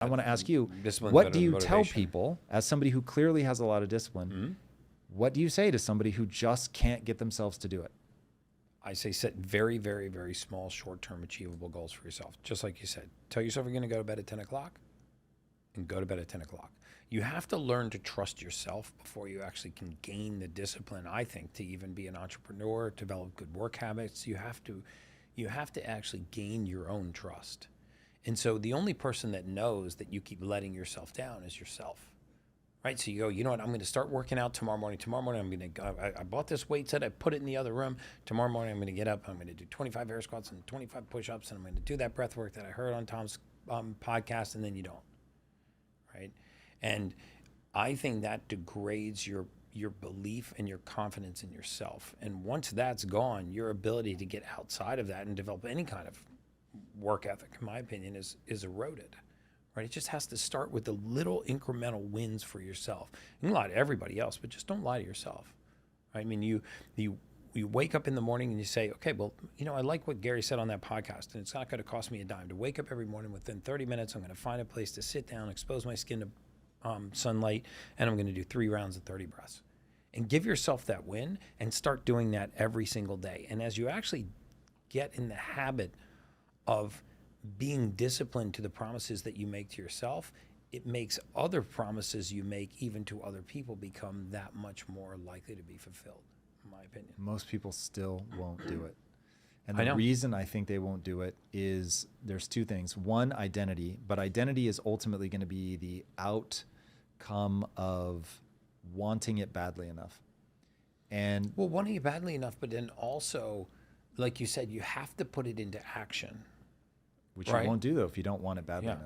I want to ask you, Discipline's what better do than you tell motivation. people, as somebody who clearly has a lot of discipline, what do you say to somebody who just can't get themselves to do it? I say set very, very, very small, short-term achievable goals for yourself. Just like you said, tell yourself you're going to go to bed at 10 o'clock and go to bed at 10 o'clock. You have to learn to trust yourself before you actually can gain the discipline, I think, to even be an entrepreneur, develop good work habits. You have to actually gain your own trust. And so the only person that knows that you keep letting yourself down is yourself. Right, so you go, you know what, I'm going to start working out tomorrow morning. Tomorrow morning, I'm going to go, I bought this weight set, I put it in the other room. Tomorrow morning, I'm going to get up, I'm going to do 25 air squats and 25 push-ups, and I'm going to do that breath work that I heard on Tom's podcast, and then you don't, right? And I think that degrades your belief and your confidence in yourself. And once that's gone, your ability to get outside of that and develop any kind of work ethic, in my opinion, is eroded. Right? It just has to start with the little incremental wins for yourself. You can lie to everybody else, but just don't lie to yourself. Right? I mean, you wake up in the morning and you say, okay, well, you know, I like what Gary said on that podcast, and it's not going to cost me a dime to wake up every morning. Within 30 minutes, I'm going to find a place to sit down, expose my skin to sunlight, and I'm going to do 3 rounds of 30 breaths. And give yourself that win and start doing that every single day. And as you actually get in the habit of being disciplined to the promises that you make to yourself, it makes other promises you make even to other people become that much more likely to be fulfilled, in my opinion. Most people still won't do it. And I the know. reason I think they won't do it is there's 2 things. One, identity, but identity is ultimately going to be the outcome of wanting it badly enough. And Well, wanting it badly enough, but then also, like you said, you have to put it into action. which Right. you won't do though if you don't want it badly Yeah. enough.